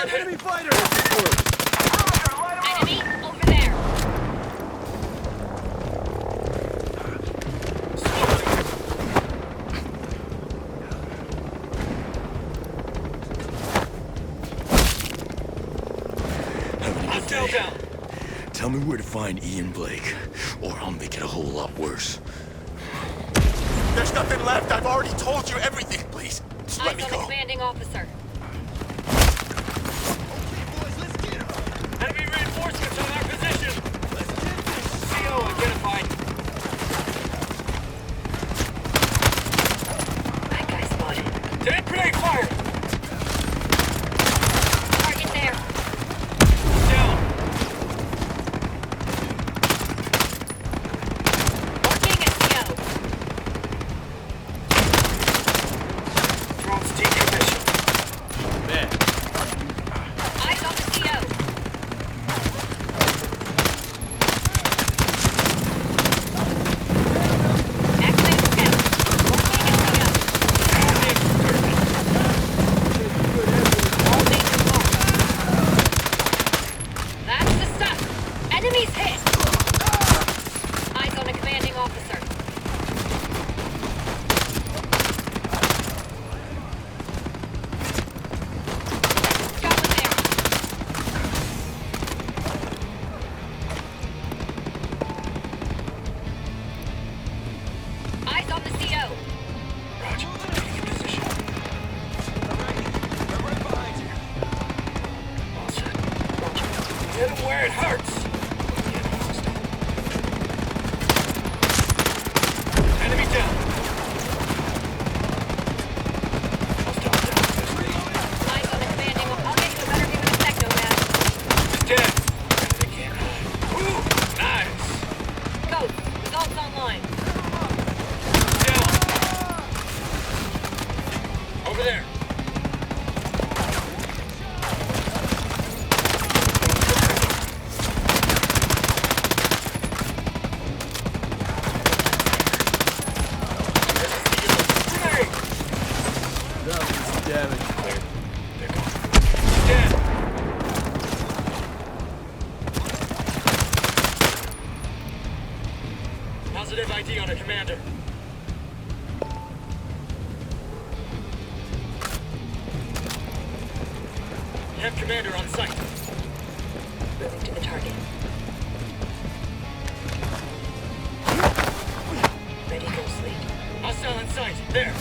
Target hit. Enemy fighter! Enemy over there. Having a good Hostile day. down. Tell me where to find Ian Blake, or I'll make it a whole lot worse. There's nothing left. I've already told you everything. Please, just let Eyes me on the go. commanding officer. Enemy reinforcements on our position. CO identified. That guy spotted. Dead grenade fire. Target there. Down. Marking a CO. Drones decommissioned. Man, Eyes on the CO. Activate scout. Marking a CO. All danger marked. That's the stuff. Enemies hit. Eyes on a commanding officer. Got one there. Eyes on the CO. Roger. Taking position. All set. Roger. Hit him where it hurts. Enemy down. Hostile down. Eyes on the commanding officer. I'll get you a better view in a sec, Nomad. He's dead. Enemy can't hide. Ooh, nice. Code. Results online. Down. Over there. Grenade. that was damage. Clear. They're gone. Dead. Positive ID on a commander. Have commander on site. Moving to the target. Ready, Ghost Lead. Hostile in sight. There.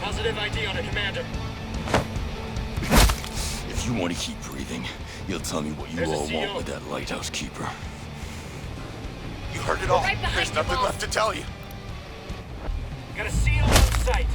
Positive ID on a commander. If you want to keep breathing, you'll tell me what you There's a all want CO. with that lighthouse keeper. You heard it all. Right behind There's you, nothing boss. left to tell you. Got a seal on site.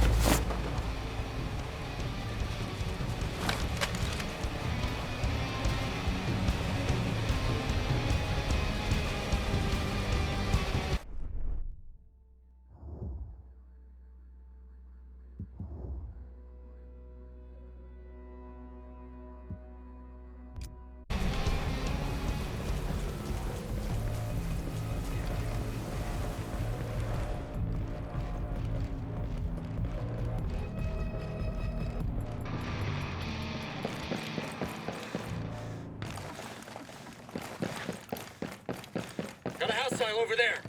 Got a hostile over there.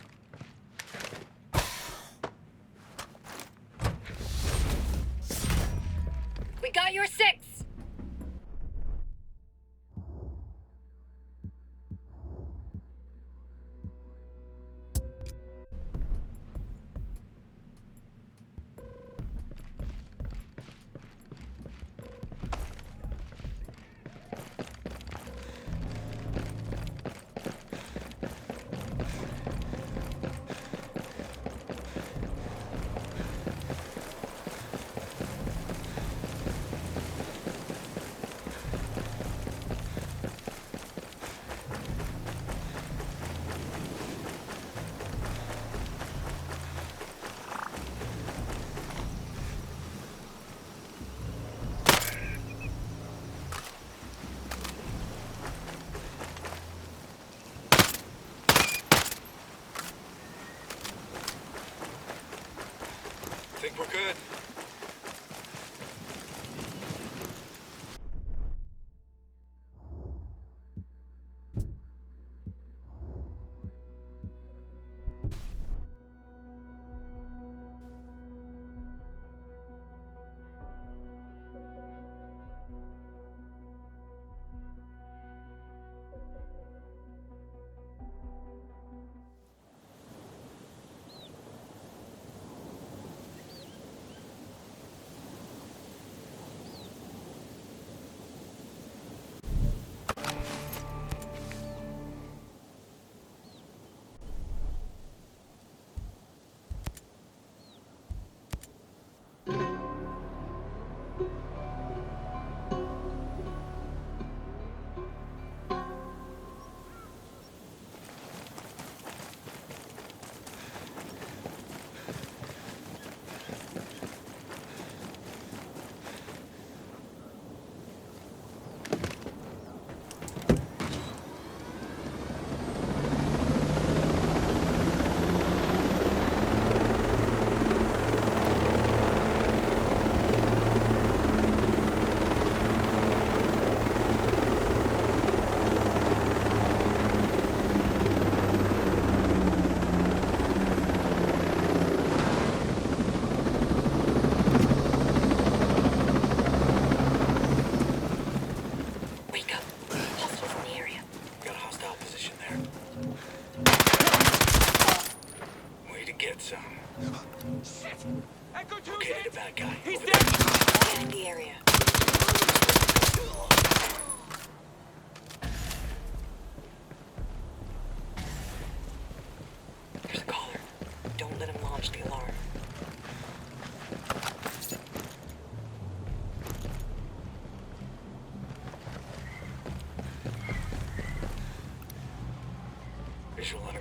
We got your 6.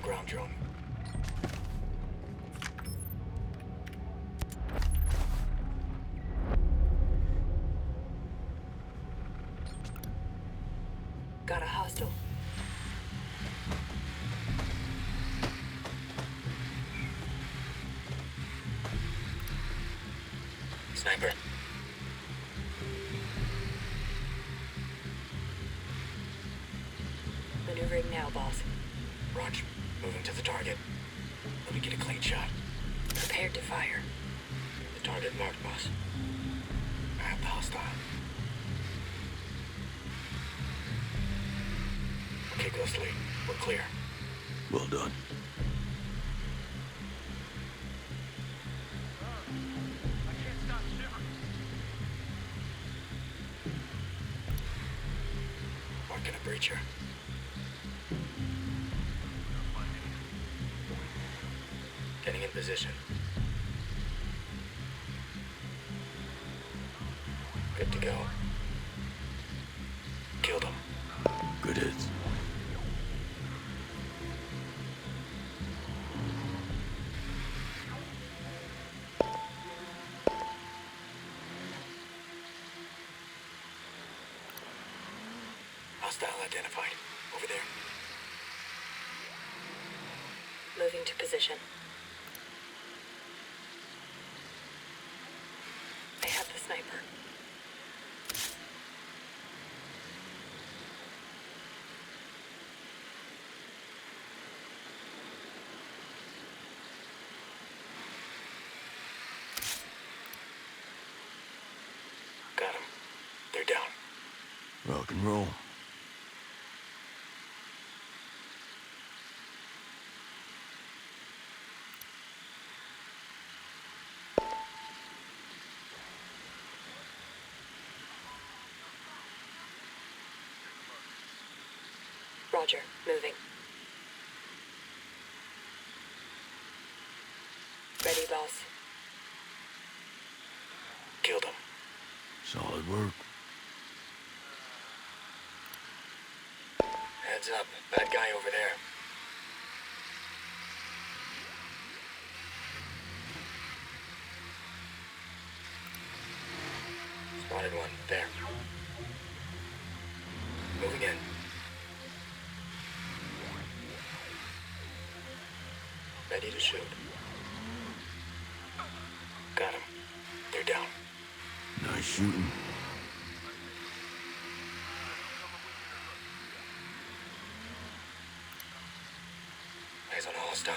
ground drone. Got a hostile. Sniper. Maneuvering now, boss. Roger. Moving to the target. Let me get a clean shot. Prepared to fire. The target marked, boss. I have the hostile. Okay, Ghost Lead. We're clear. Well done. Marking a breacher. Getting in position. Good to go. Killed him. Good hits. Hostile identified. Over there. Moving to position. I have the sniper. Got him. They're down. Rock and roll. Roger, moving. Ready, boss. Killed him. Solid work. Heads up. Bad guy over there. Spotted one. There. Moving in. Ready to shoot. Got him. They're down. Nice shooting. Eyes on a hostile.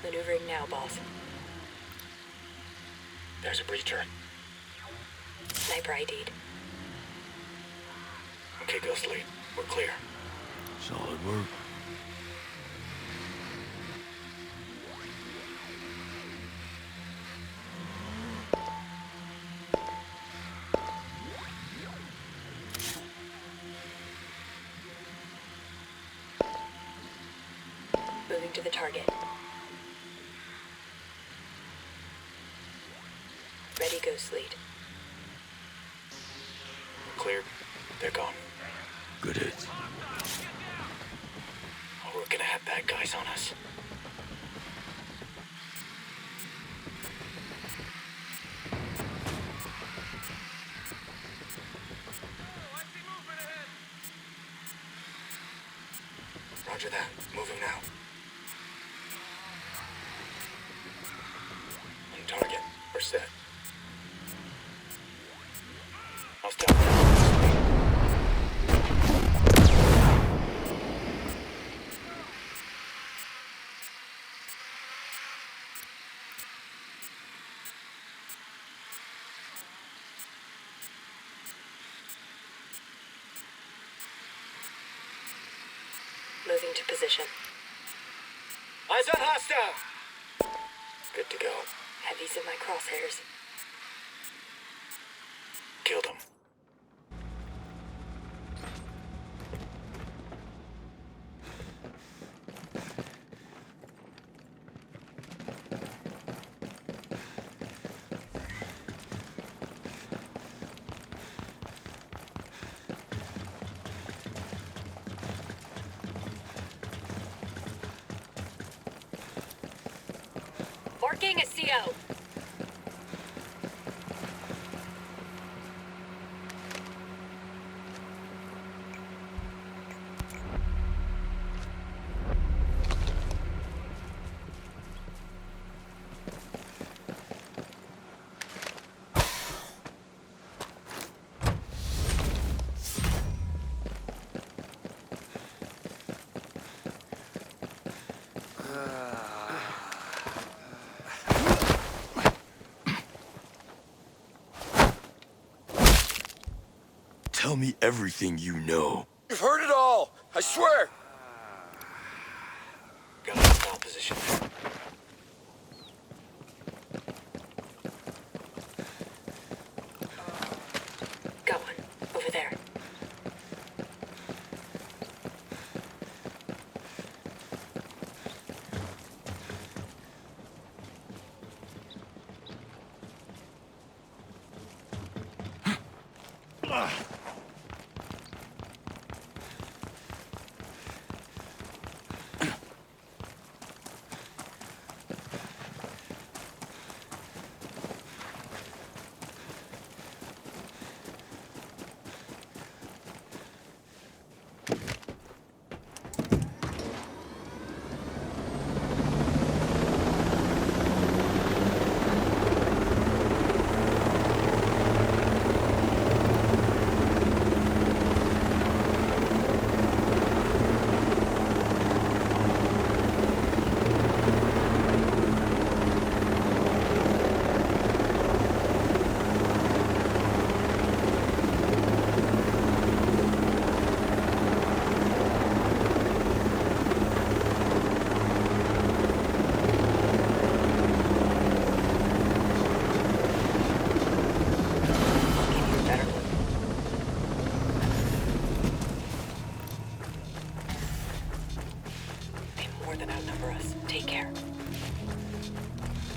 Maneuvering now, boss. There's a breacher. Sniper ID'd. Okay, Ghost Lead. We're clear. Solid work. Moving to the target. Ready, Ghost Lead. We're cleared. They're gone. Good hits. Oh, we're gonna have bad guys on us. Roger that. Moving now. On target. We're set. Hostile. Moving to position. Eyes on hostile! Good to go. Heavy's in my crosshairs. Killed him. Marking a CO. Tell me everything you know. You've heard it all. I swear. Got a hostile position there. Got one. Over there.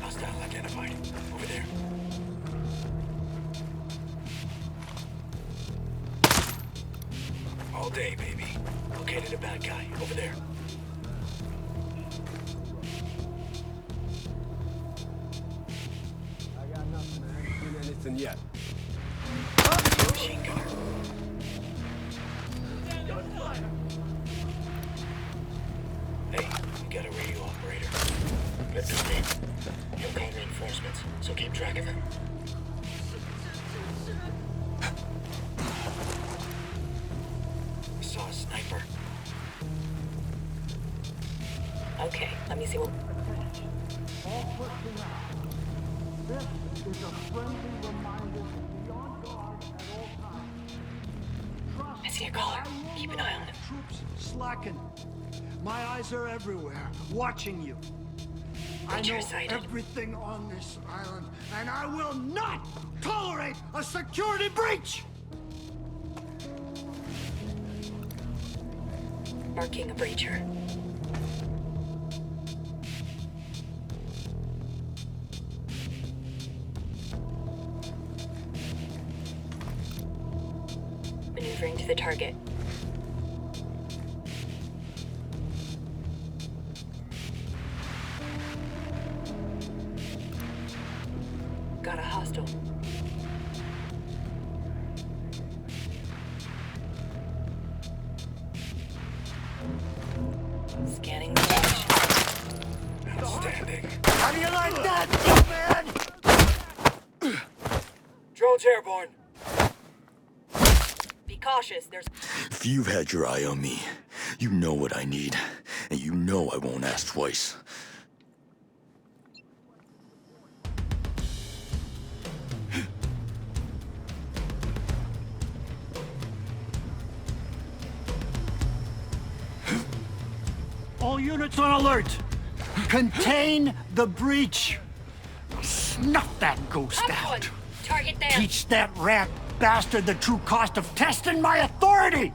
Hostile identified. Over there. All day, baby. Located a bad guy. Over there. I got nothing. I haven't seen anything yet. Machine gunner. Hey, you got a radio operator. Good to me. He'll call reinforcements, so keep track of him. Saw a sniper. Okay, let me see what... All personnel. This is a friendly reminder to be on guard at all times. Trust I see a caller. Keep an eye on him. troops slacken. My eyes are everywhere, watching you. I Ranger know sighted. everything on this island, and I will not tolerate a security breach! Marking a breacher. Maneuvering to the target. Got a hostile. Scanning the position. Outstanding. How do you like that, man? Drone's airborne. Be cautious, there's... If you've had your eye on me, you know what I need. And you know I won't ask twice. All units on alert! Contain the breach! Snuff that ghost Have one. out! Target there. Teach that rat bastard the true cost of testing my authority!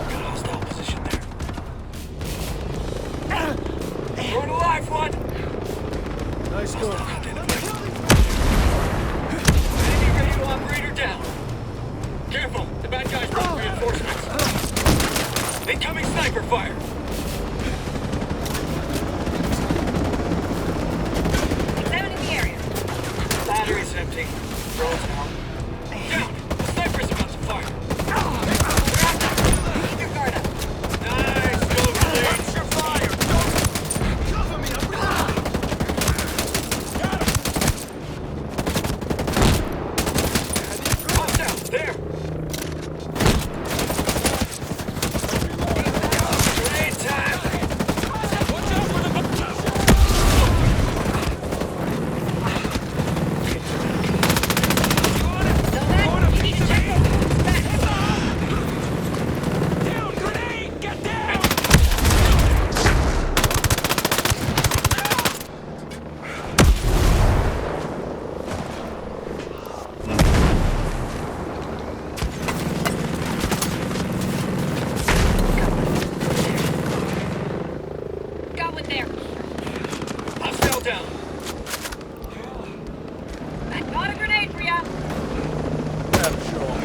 Got a hostile position there. You're an alive one! Nice going. Enemy radio operator down. Careful, the bad guys brought reinforcements. Incoming sniper fire! Examining the area. Battery's empty. Drone's out. Down! The sniper's about to fire! Keep your guard up. Nice! Go, Clancy! Watch your fire! Don't cover me! I'm reloading! Hostile! There! Grenade time! Watch out for the... Nomad, you need to check those boots back. Down! Grenade! Get down! Got one there. Hostile down! I got a grenade for ya. Yeah, sure.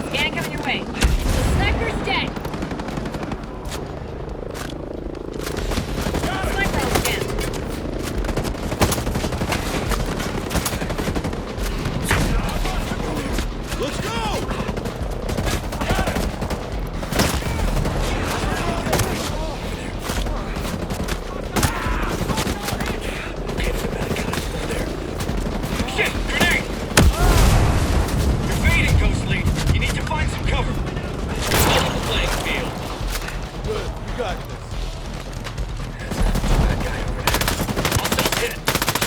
Scan coming your way. The sniper's dead. Sniper on scan. Let's go! Shit! Grenade! You're fading, Ghost Lead. You need to find some cover. Level the playing field. Good. You got this. That guy over there. Hostile hit.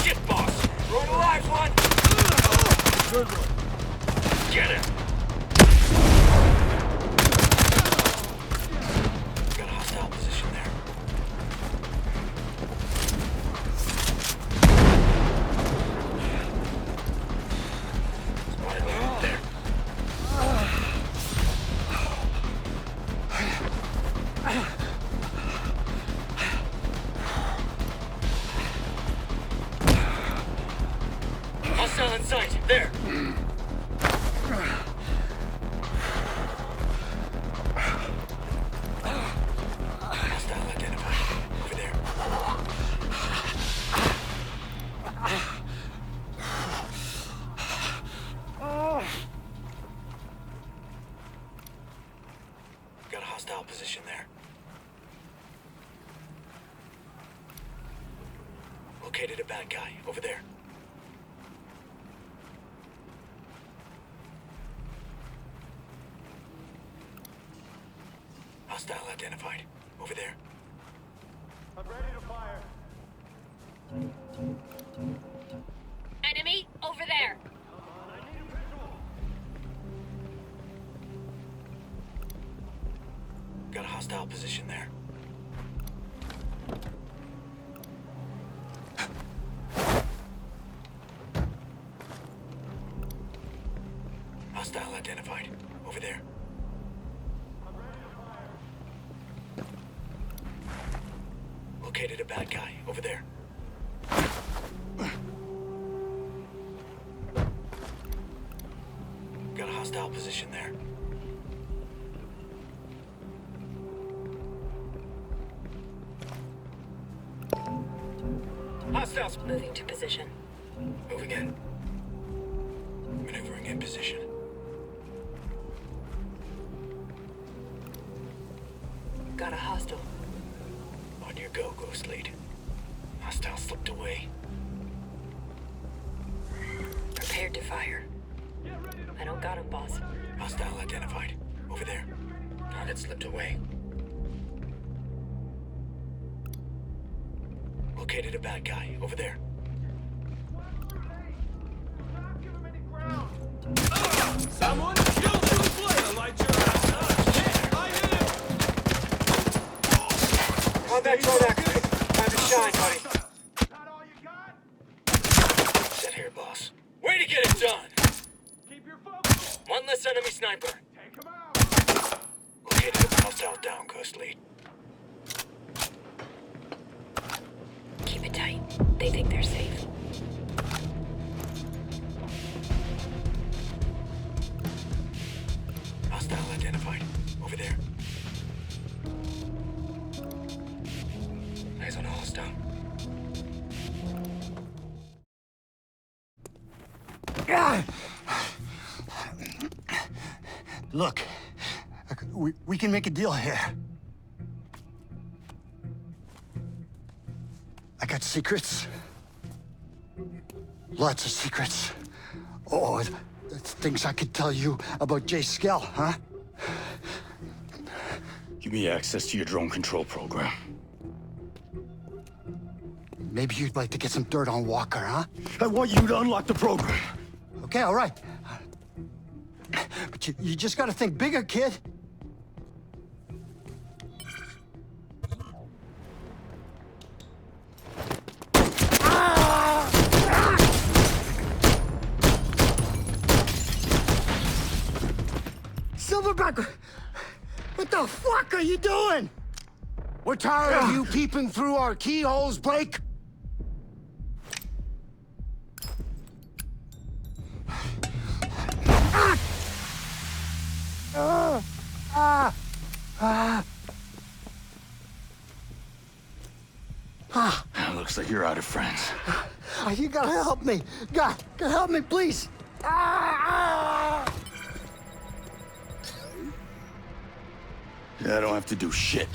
Shit, boss. We're alive, one. Good one. Get him. Got a hostile position there. Spotted one up there. Hostile in sight. There. Hostile identified. Over there. Got a hostile position there. Located a bad guy. Over there. Hostile identified. Over there. I'm ready to fire. Enemy over there. Got a hostile position there. Hostile identified. Over there. Located a bad guy. Over there. Got a hostile position there. Hostiles Moving to position. moving in. Maneuvering in position. Got a hostile. On your go, Ghost Lead. Hostile slipped away. Prepared to fire. I don't got him, boss. Hostile identified. Over there. Target slipped away. Located a bad guy. Over there. Someone kill the player, light your ass up. I hit him. Combat drone activated. Time to shine, buddy. Not all you got? Set here, boss. Way to get it done! Keep your focus. One less enemy sniper. Take him out. Located a hostile down, Ghost Lead. Keep it tight. They think they're safe. Hostile identified. Over over there. Eyes on a hostile. Look, we can make a deal here. I got secrets. Lots of secrets. Oh, that's things I could tell you about Jay Skell, huh? Give me access to your drone control program. Maybe you'd like to get some dirt on Walker, huh? I want you to unlock the program. Okay, all right. But you just gotta think bigger, kid. Silverback, what the fuck are you doing? We're tired of you peeping through our keyholes, Blake. Looks like you're out of friends. You gotta help me. God, help me, please. Yeah, I don't have to do shit.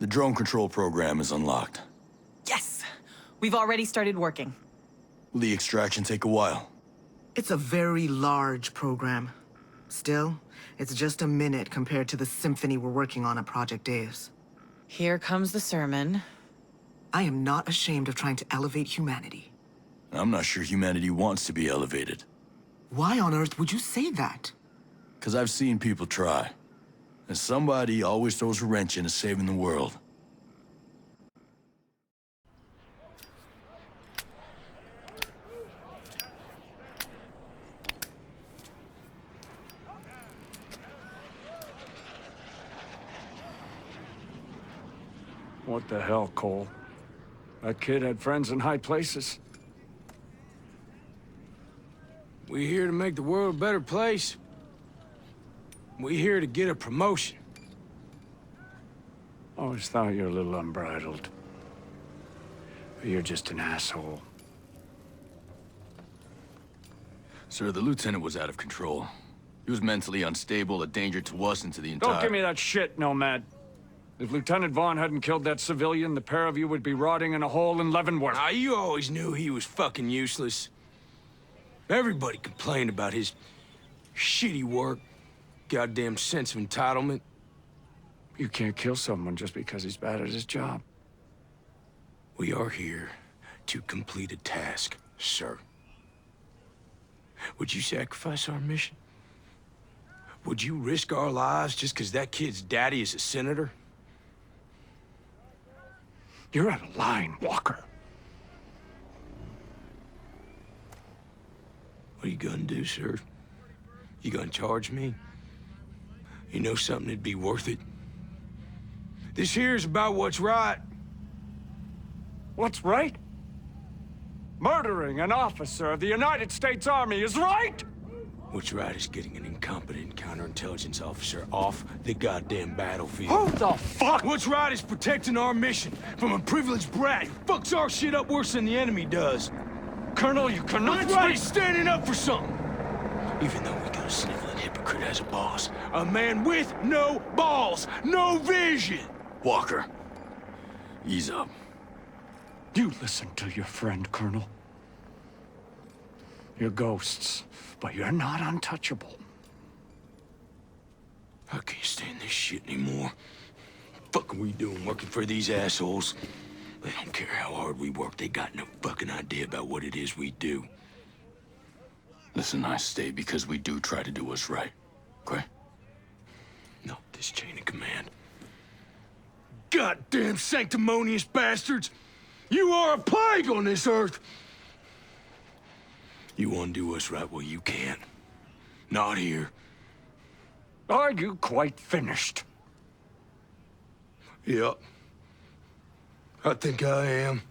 The drone control program is unlocked. Yes! We've already started working. Will the extraction take a while? It's a very large program. Still, it's just a minute compared to the symphony we're working on at Project Deus. Here comes the sermon. I am not ashamed of trying to elevate humanity. I'm not sure humanity wants to be elevated. Why on earth would you say that? Because I've seen people try. And somebody always throws a wrench into saving the world. What the hell, Cole? That kid had friends in high places. We here to make the world a better place. We here to get a promotion. Always thought you were a little unbridled. But you're just an asshole. Sir, the lieutenant was out of control. He was mentally unstable, a danger to us and to the entire... Don't give me that shit, Nomad. If Lieutenant Vaughn hadn't killed that civilian, the pair of you would be rotting in a hole in Leavenworth. Ah, you always knew he was fucking useless. Everybody complained about his shitty work. Goddamn sense of entitlement. You can't kill someone just because he's bad at his job. We are here to complete a task, sir. Would you sacrifice our mission? Would you risk our lives just because that kid's daddy is a senator? You're out of line, Walker. What are you gonna do, sir? You gonna charge me? You know something that'd be worth it? This here's about what's right. What's right? Murdering an officer of the United States Army is right! What's right is getting an incompetent counterintelligence officer off the goddamn battlefield. Who the fuck? What's right is protecting our mission from a privileged brat who fucks our shit up worse than the enemy does. Colonel, you cannot... What's right is standing up for something. Even though we got a sniveling hypocrite as a boss. A man with no balls, no vision. Walker, ease up. You listen to your friend, Colonel. You're ghosts, but you're not untouchable. I can't stand this shit anymore. Fuck are we doing working for these assholes? They don't care how hard we work. They got no fucking idea about what it is we do. Listen, I stay because we do try to do what's right, okay? Not this chain of command. Goddamn sanctimonious bastards! You are a plague on this earth! You want to do what's right? Well, you can't. Not here. Are you quite finished? Yep. I think I am.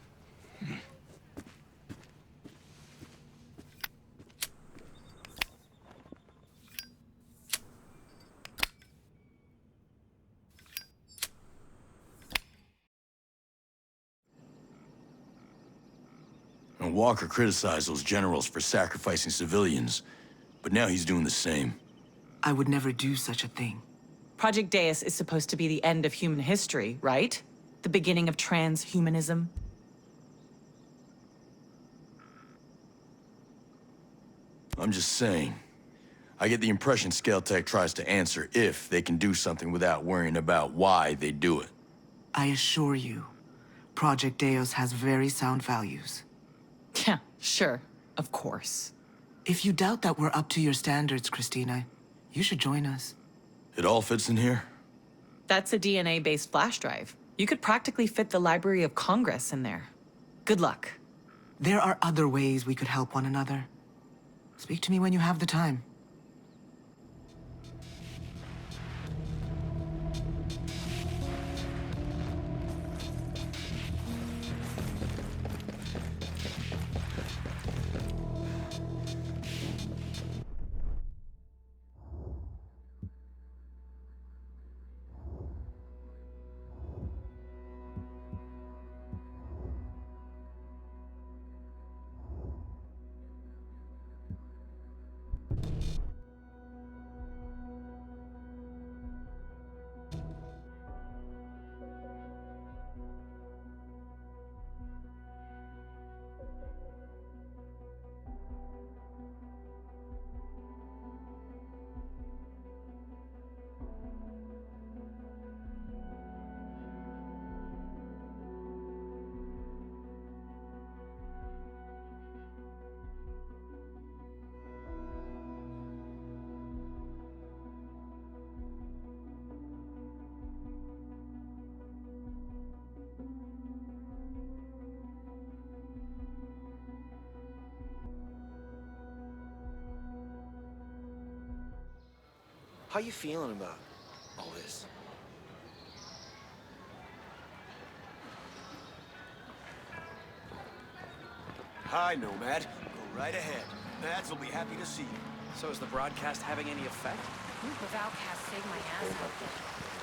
And Walker criticized those generals for sacrificing civilians, but now he's doing the same. I would never do such a thing. Project Deus is supposed to be the end of human history, right? The beginning of transhumanism. I'm just saying. I get the impression Scale-Tech tries to answer if they can do something without worrying about why they do it. I assure you, Project Deus has very sound values. Yeah, sure. Of course. If you doubt that we're up to your standards, Christina, you should join us. It all fits in here? That's a DNA-based flash drive. You could practically fit the Library of Congress in there. Good luck. There are other ways we could help one another. Speak to me when you have the time. How you feeling about all this? Hi, Nomad. Go right ahead. Mads will be happy to see you. So is the broadcast having any effect? Group of outcasts saved my ass out there.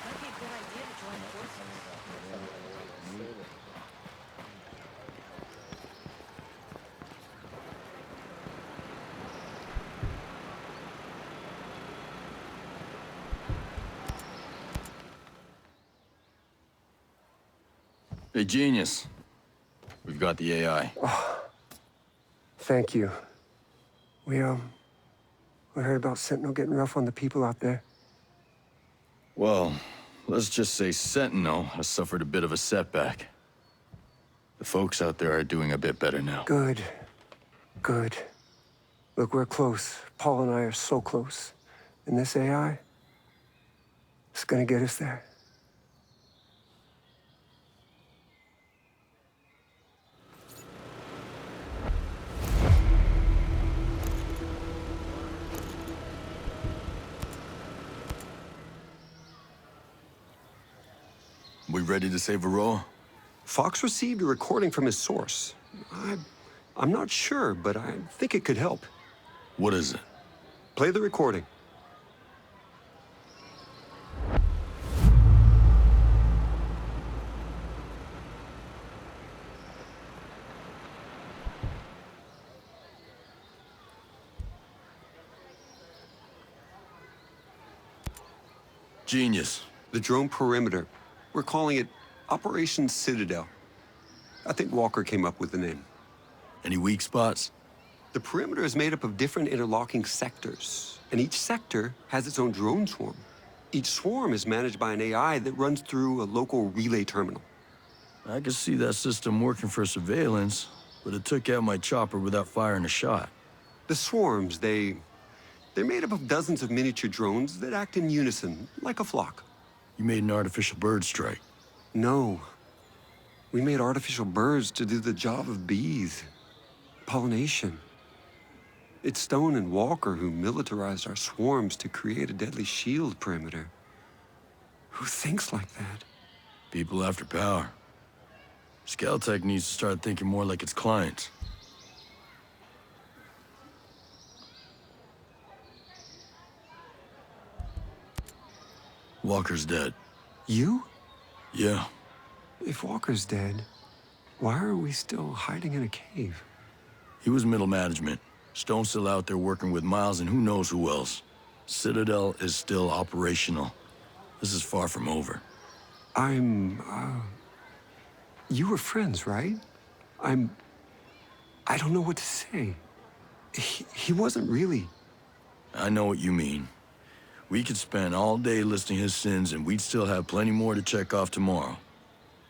Might be a good idea to join forces. Hey, genius. We've got the AI. Thank you. We heard about Sentinel getting rough on the people out there. Well, let's just say Sentinel has suffered a bit of a setback. The folks out there are doing a bit better now. Good. Good. Look, we're close. Paul and I are so close. And this AI, it's gonna get us there. We ready to save Aroa? Fox received a recording from his source. I'm not sure, but I think it could help. What is it? Play the recording. Genius. The drone perimeter. We're calling it Operation Citadel. I think Walker came up with the name. Any weak spots? The perimeter is made up of different interlocking sectors, and each sector has its own drone swarm. Each swarm is managed by an AI that runs through a local relay terminal. I can see that system working for surveillance, but it took out my chopper without firing a shot. The swarms, they're made up of dozens of miniature drones that act in unison, like a flock. You made an artificial bird strike. No. We made artificial birds to do the job of bees. Pollination. It's Stone and Walker who militarized our swarms to create a deadly shield perimeter. Who thinks like that? People after power. Scaltech needs to start thinking more like its clients. Walker's dead. You? Yeah. If Walker's dead, why are we still hiding in a cave? He was middle management. Stone's still out there working with Miles and who knows who else. Citadel is still operational. This is far from over. You were friends, right? I don't know what to say. He wasn't really. I know what you mean. We could spend all day listing his sins and we'd still have plenty more to check off tomorrow.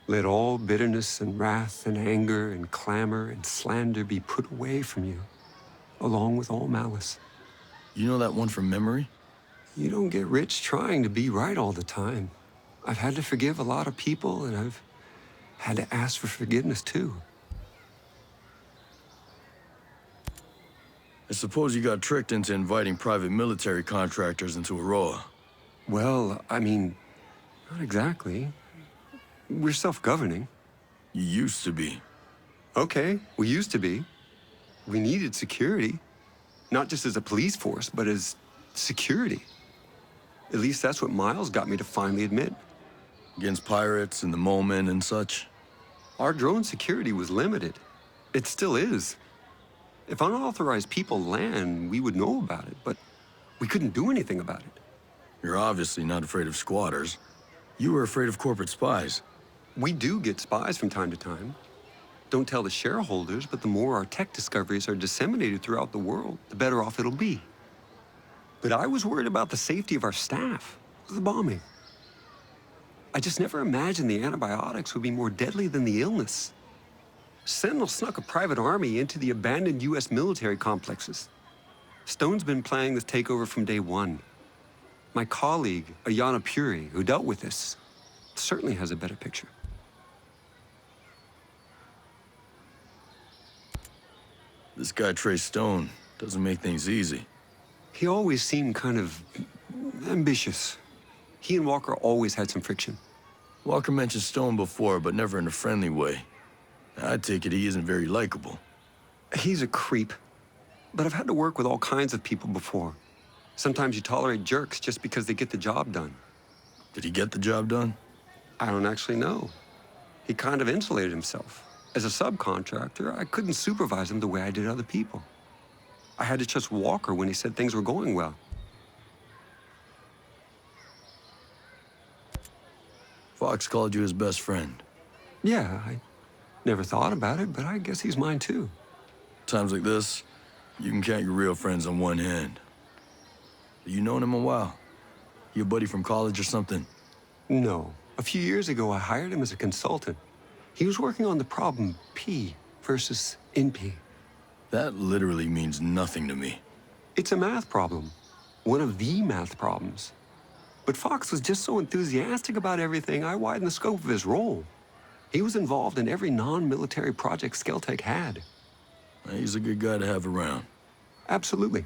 Let all bitterness and wrath and anger and clamor and slander be put away from you, along with all malice. You know that one from memory? You don't get rich trying to be right all the time. I've had to forgive a lot of people, and I've had to ask for forgiveness, too. I suppose you got tricked into inviting private military contractors into Aroa. Well, I mean, not exactly. We're self-governing. You used to be. Okay, we used to be. We needed security. Not just as a police force, but as security. At least that's what Miles got me to finally admit. Against pirates and the moment and such? Our drone security was limited. It still is. If unauthorized people land, we would know about it, but we couldn't do anything about it. You're obviously not afraid of squatters. You were afraid of corporate spies. We do get spies from time to time. Don't tell the shareholders, but the more our tech discoveries are disseminated throughout the world, the better off it'll be. But I was worried about the safety of our staff, the bombing. I just never imagined the antibiotics would be more deadly than the illness. Sentinel snuck a private army into the abandoned U.S. military complexes. Stone's been planning this takeover from day one. My colleague, Ayanna Puri, who dealt with this, certainly has a better picture. This guy, Trey Stone, doesn't make things easy. He always seemed kind of ambitious. He and Walker always had some friction. Walker mentioned Stone before, but never in a friendly way. I take it he isn't very likable. He's a creep. But I've had to work with all kinds of people before. Sometimes you tolerate jerks just because they get the job done. Did he get the job done? I don't actually know. He kind of insulated himself. As a subcontractor, I couldn't supervise him the way I did other people. I had to trust Walker when he said things were going well. Fox called you his best friend. Yeah, I never thought about it, but I guess he's mine too. Times like this, you can count your real friends on one hand. You known him a while? You a buddy from college or something? No. A few years ago, I hired him as a consultant. He was working on the problem P versus NP. That literally means nothing to me. It's a math problem. One of the math problems. But Fox was just so enthusiastic about everything, I widened the scope of his role. He was involved in every non-military project Skeltech had. He's a good guy to have around. Absolutely.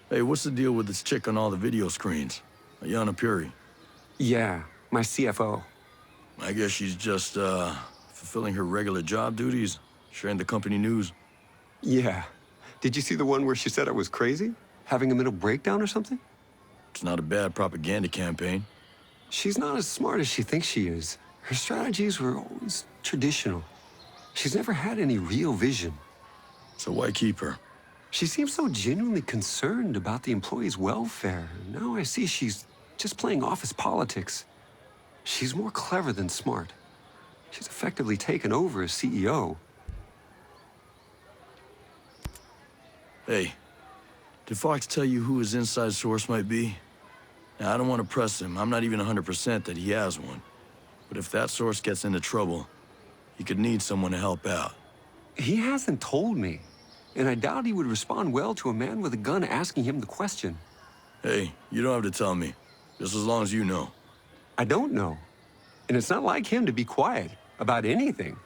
Hey, what's the deal with this chick on all the video screens? Ayanna Puri. Yeah, my CFO. I guess she's just, fulfilling her regular job duties, sharing the company news. Yeah. Did you see the one where she said I was crazy? Having a mental breakdown or something? It's not a bad propaganda campaign. She's not as smart as she thinks she is. Her strategies were always traditional. She's never had any real vision. So why keep her? She seems so genuinely concerned about the employees' welfare. Now I see she's just playing office politics. She's more clever than smart. She's effectively taken over as CEO. Hey, did Fox tell you who his inside source might be? Now, I don't want to press him. I'm not even 100% that he has one. But if that source gets into trouble, he could need someone to help out. He hasn't told me. And I doubt he would respond well to a man with a gun asking him the question. Hey, you don't have to tell me. Just as long as you know. I don't know. And it's not like him to be quiet about anything.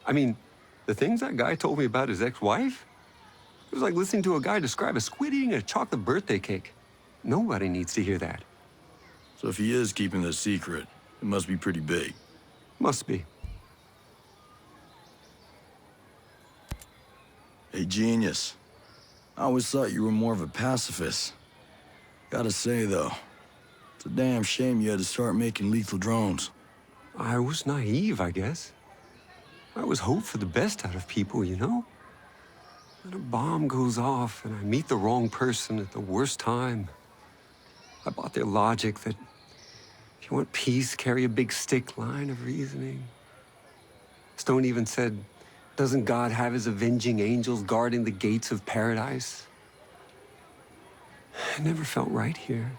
I mean, the things that guy told me about his ex-wife, it was like listening to a guy describe a squid eating a chocolate birthday cake. Nobody needs to hear that. So if he is keeping this secret, it must be pretty big. Must be. Hey, genius. I always thought you were more of a pacifist. Gotta say, though, it's a damn shame you had to start making lethal drones. I was naive, I guess. I always hoped for the best out of people, you know? Then a bomb goes off and I meet the wrong person at the worst time. I bought their logic that if you want peace, carry a big stick line of reasoning. Stone even said, doesn't God have his avenging angels guarding the gates of paradise? It never felt right here.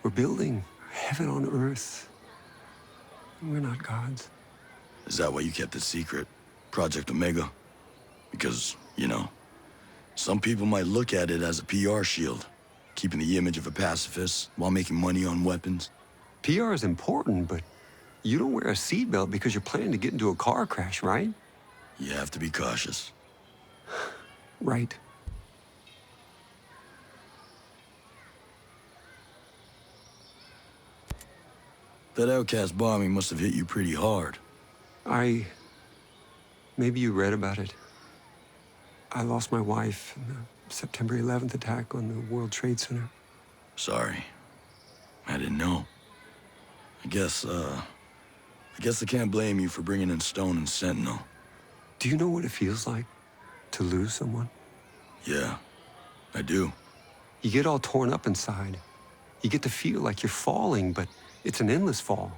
We're building heaven on earth. We're not gods. Is that why you kept it secret? Project Omega? Because, you know, some people might look at it as a PR shield, keeping the image of a pacifist while making money on weapons. PR is important, but you don't wear a seatbelt because you're planning to get into a car crash, right? You have to be cautious. Right. That Outcast bombing must have hit you pretty hard. Maybe you read about it. I lost my wife in the September 11th attack on the World Trade Center. Sorry. I didn't know. I guess I can't blame you for bringing in Stone and Sentinel. Do you know what it feels like to lose someone? Yeah, I do. You get all torn up inside. You get to feel like you're falling, but it's an endless fall.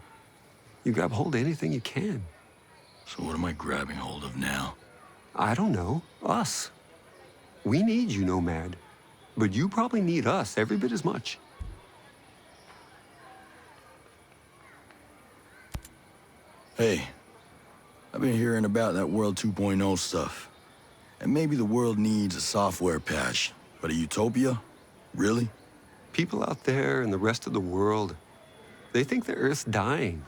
You grab hold of anything you can. So what am I grabbing hold of now? I don't know. Us. We need you, Nomad. But you probably need us every bit as much. Hey, I've been hearing about that World 2.0 stuff. And maybe the world needs a software patch, but a utopia? Really? People out there in the rest of the world, they think the Earth's dying.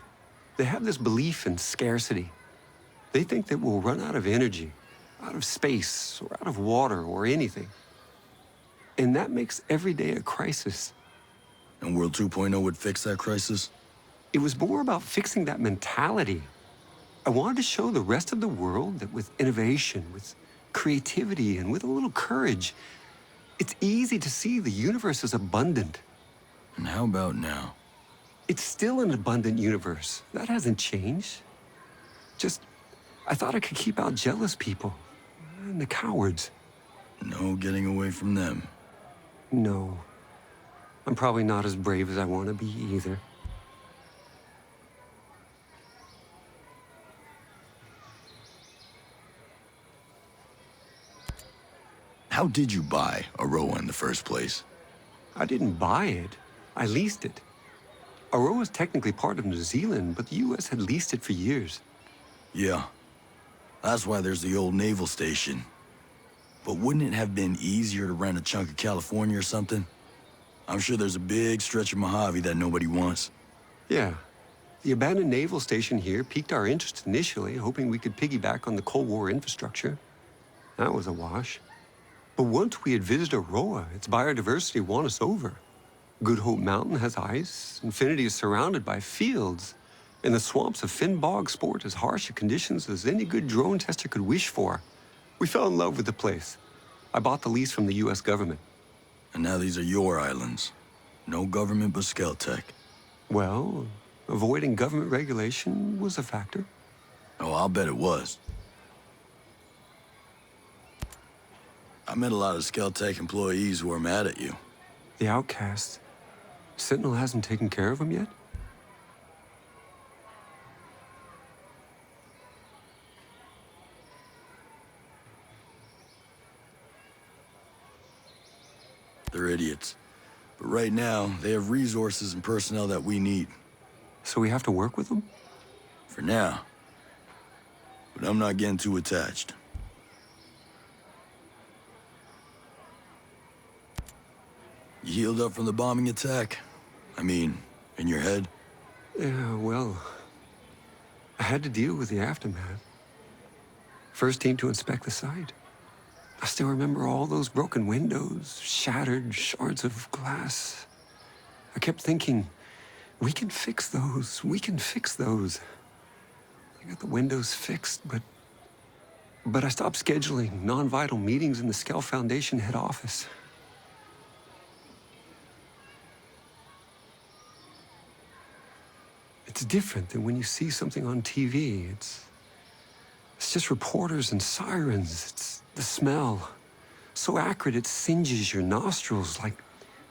They have this belief in scarcity. They think that we'll run out of energy, out of space, or out of water, or anything. And that makes every day a crisis. And World 2.0 would fix that crisis? It was more about fixing that mentality. I wanted to show the rest of the world that with innovation, with creativity, and with a little courage, it's easy to see the universe is abundant. And how about now? It's still an abundant universe. That hasn't changed. Just, I thought I could keep out jealous people and the cowards. No getting away from them. No. I'm probably not as brave as I want to be either. How did you buy Aroa in the first place? I didn't buy it. I leased it. Aroa is technically part of New Zealand, but the U.S. had leased it for years. Yeah. That's why there's the old naval station. But wouldn't it have been easier to rent a chunk of California or something? I'm sure there's a big stretch of Mojave that nobody wants. Yeah. The abandoned naval station here piqued our interest initially, hoping we could piggyback on the Cold War infrastructure. That was a wash. But once we had visited Aroa, its biodiversity won us over. Good Hope Mountain has ice, Infinity is surrounded by fields, and the swamps of Finn Bog sport as harsh conditions as any good drone tester could wish for. We fell in love with the place. I bought the lease from the U.S. government. And now these are your islands. No government but Skeltec. Well, avoiding government regulation was a factor. Oh, I'll bet it was. I met a lot of Skeltec employees who are mad at you. The outcasts. Sentinel hasn't taken care of them yet? They're idiots. But right now, they have resources and personnel that we need. So we have to work with them? For now. But I'm not getting too attached. You healed up from the bombing attack? I mean, in your head? Yeah, well, I had to deal with the aftermath. First team to inspect the site. I still remember all those broken windows, shattered shards of glass. I kept thinking, we can fix those, we can fix those. I got the windows fixed, but I stopped scheduling non-vital meetings in the Skell Foundation head office. It's different than when you see something on TV. It's just reporters and sirens. It's the smell. So acrid it singes your nostrils, like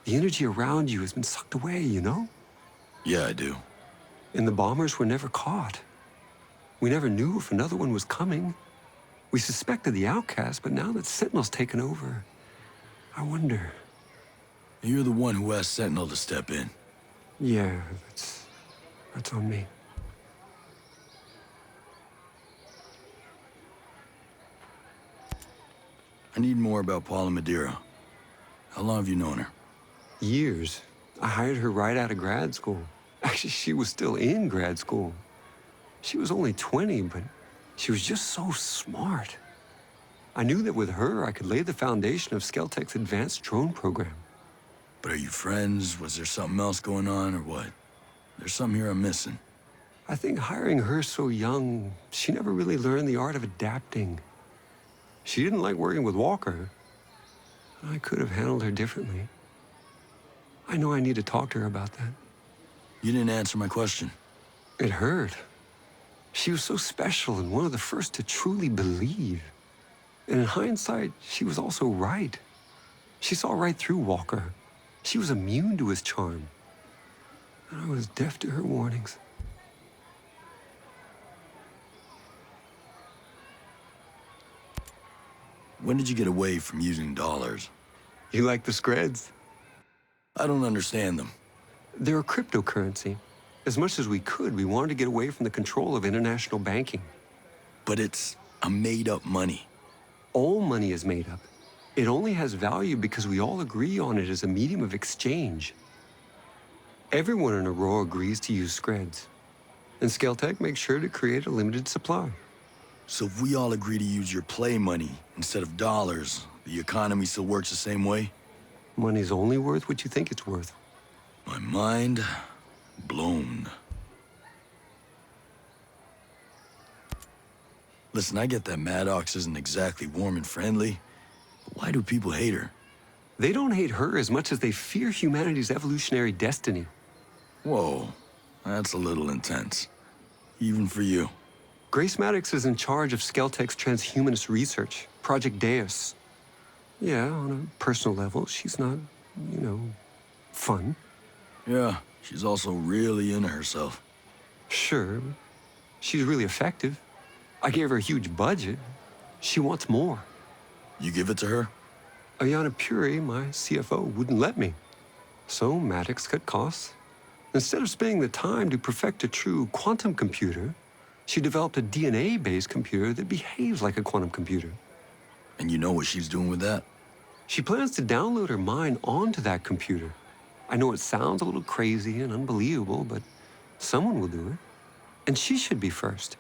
the energy around you has been sucked away, you know? Yeah, I do. And the bombers were never caught. We never knew if another one was coming. We suspected the outcast, but now that Sentinel's taken over, I wonder. You're the one who asked Sentinel to step in. Yeah, that's on me. I need more about Paula Madeira. How long have you known her? Years. I hired her right out of grad school. Actually, she was still in grad school. She was only 20, but she was just so smart. I knew that with her, I could lay the foundation of Skeltec's advanced drone program. But are you friends? Was there something else going on, or what? There's something here I'm missing. I think hiring her so young, she never really learned the art of adapting. She didn't like working with Walker. I could have handled her differently. I know I need to talk to her about that. You didn't answer my question. It hurt. She was so special and one of the first to truly believe. And in hindsight, she was also right. She saw right through Walker. She was immune to his charm. And I was deaf to her warnings. When did you get away from using dollars? You like the Screds? I don't understand them. They're a cryptocurrency. As much as we could, we wanted to get away from the control of international banking. But it's a made-up money. All money is made up. It only has value because we all agree on it as a medium of exchange. Everyone in Aurora agrees to use Screds. And Skeltec makes sure to create a limited supply. So if we all agree to use your play money instead of dollars, the economy still works the same way? Money's only worth what you think it's worth. My mind blown. Listen, I get that Maddox isn't exactly warm and friendly, but why do people hate her? They don't hate her as much as they fear humanity's evolutionary destiny. Whoa, that's a little intense. Even for you. Grace Maddox is in charge of Skeltech's transhumanist research, Project Deus. Yeah, on a personal level, she's not, fun. Yeah, she's also really into herself. Sure, she's really effective. I gave her a huge budget. She wants more. You give it to her? Ayana Puri, my CFO, wouldn't let me. So Maddox cut costs. Instead of spending the time to perfect a true quantum computer, she developed a DNA-based computer that behaves like a quantum computer. And you know what she's doing with that? She plans to download her mind onto that computer. I know it sounds a little crazy and unbelievable, but someone will do it. And she should be first.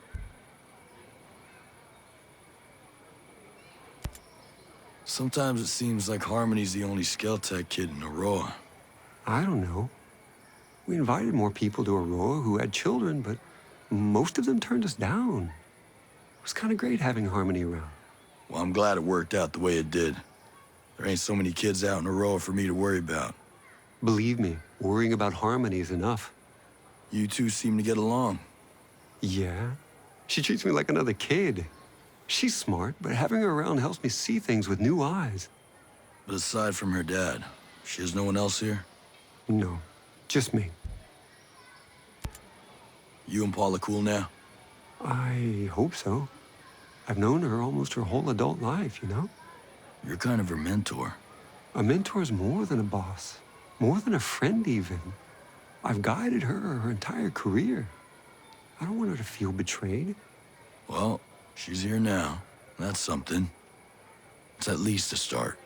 Sometimes it seems like Harmony's the only Skeltech kid in Aurora. I don't know. We invited more people to Aurora who had children, but most of them turned us down. It was kind of great having Harmony around. Well, I'm glad it worked out the way it did. There ain't so many kids out in Aurora for me to worry about. Believe me, worrying about Harmony is enough. You two seem to get along. Yeah. She treats me like another kid. She's smart, but having her around helps me see things with new eyes. But aside from her dad, she has no one else here? No, just me. You and Paula cool now? I hope so. I've known her almost her whole adult life, you know? You're kind of her mentor. A mentor's more than a boss, more than a friend even. I've guided her entire career. I don't want her to feel betrayed. Well, she's here now. That's something. It's at least a start.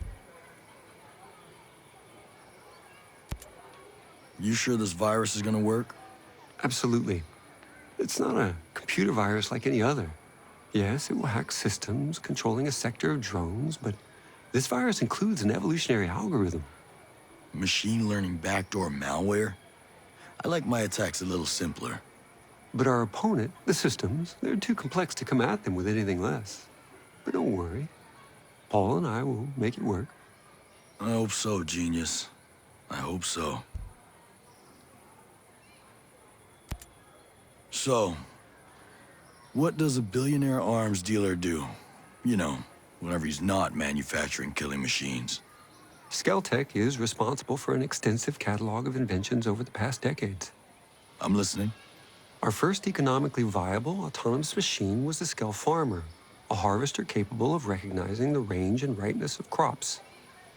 You sure this virus is gonna work? Absolutely. It's not a computer virus like any other. Yes, it will hack systems controlling a sector of drones, but this virus includes an evolutionary algorithm. Machine learning backdoor malware? I like my attacks a little simpler. But our opponent, the systems, they're too complex to come at them with anything less. But don't worry. Paul and I will make it work. I hope so, genius. I hope so. So, what does a billionaire arms dealer do? You know, whenever he's not manufacturing killing machines. Skeltech is responsible for an extensive catalog of inventions over the past decades. I'm listening. Our first economically viable autonomous machine was the Skel Farmer, a harvester capable of recognizing the range and ripeness of crops.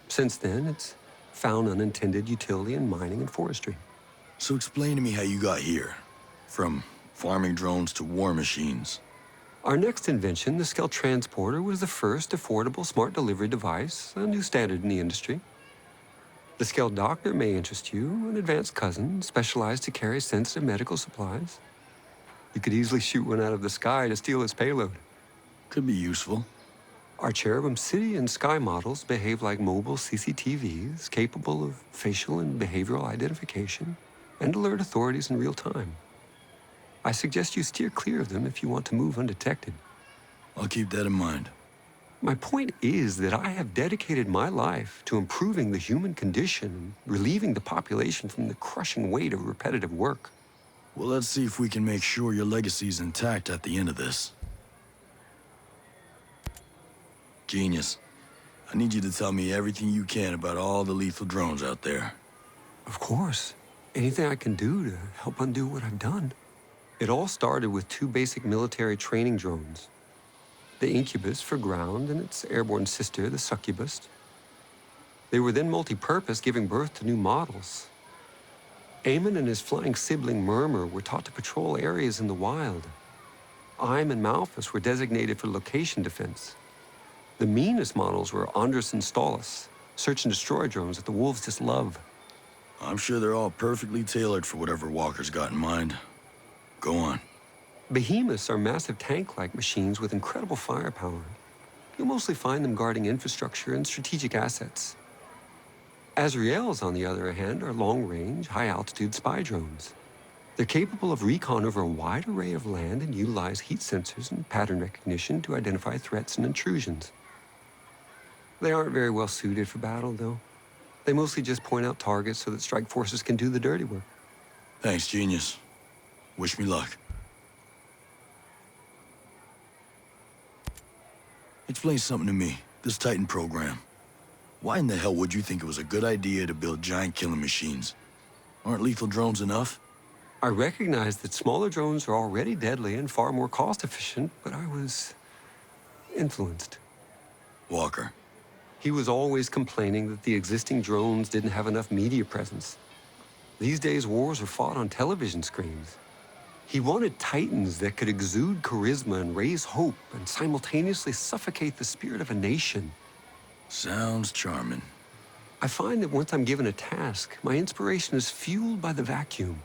Since then, it's found unintended utility in mining and forestry. So explain to me how you got here. From farming drones to war machines. Our next invention, the Skel Transporter, was the first affordable smart delivery device, a new standard in the industry. The Skel Doctor may interest you, an advanced cousin specialized to carry sensitive medical supplies. You could easily shoot one out of the sky to steal its payload. Could be useful. Our Cherubim City and Sky models behave like mobile CCTVs, capable of facial and behavioral identification, and alert authorities in real time. I suggest you steer clear of them if you want to move undetected. I'll keep that in mind. My point is that I have dedicated my life to improving the human condition and relieving the population from the crushing weight of repetitive work. Well, let's see if we can make sure your legacy's intact at the end of this. Genius. I need you to tell me everything you can about all the lethal drones out there. Of course. Anything I can do to help undo what I've done. It all started with two basic military training drones. The Incubus for ground and its airborne sister, the Succubus. They were then multi-purpose, giving birth to new models. Eamon and his flying sibling Murmur were taught to patrol areas in the wild. Ime and Malphus were designated for location defense. The meanest models were Andrus and Stalus, search and destroy drones that the wolves just love. I'm sure they're all perfectly tailored for whatever Walker's got in mind. Go on. Behemoths are massive tank-like machines with incredible firepower. You'll mostly find them guarding infrastructure and strategic assets. Azraels, on the other hand, are long-range, high-altitude spy drones. They're capable of recon over a wide array of land and utilize heat sensors and pattern recognition to identify threats and intrusions. They aren't very well suited for battle, though. They mostly just point out targets so that strike forces can do the dirty work. Thanks, genius. Wish me luck. Explain something to me, this Titan program. Why in the hell would you think it was a good idea to build giant killing machines? Aren't lethal drones enough? I recognize that smaller drones are already deadly and far more cost-efficient, but I was influenced. Walker. He was always complaining that the existing drones didn't have enough media presence. These days, wars are fought on television screens. He wanted Titans that could exude charisma and raise hope and simultaneously suffocate the spirit of a nation. Sounds charming. I find that once I'm given a task, my inspiration is fueled by the vacuum.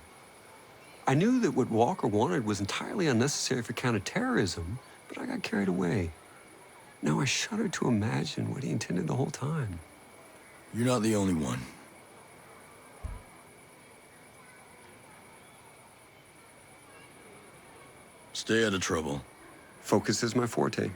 I knew that what Walker wanted was entirely unnecessary for counterterrorism, but I got carried away. Now I shudder to imagine what he intended the whole time. You're not the only one. Stay out of trouble. Focus is my forte.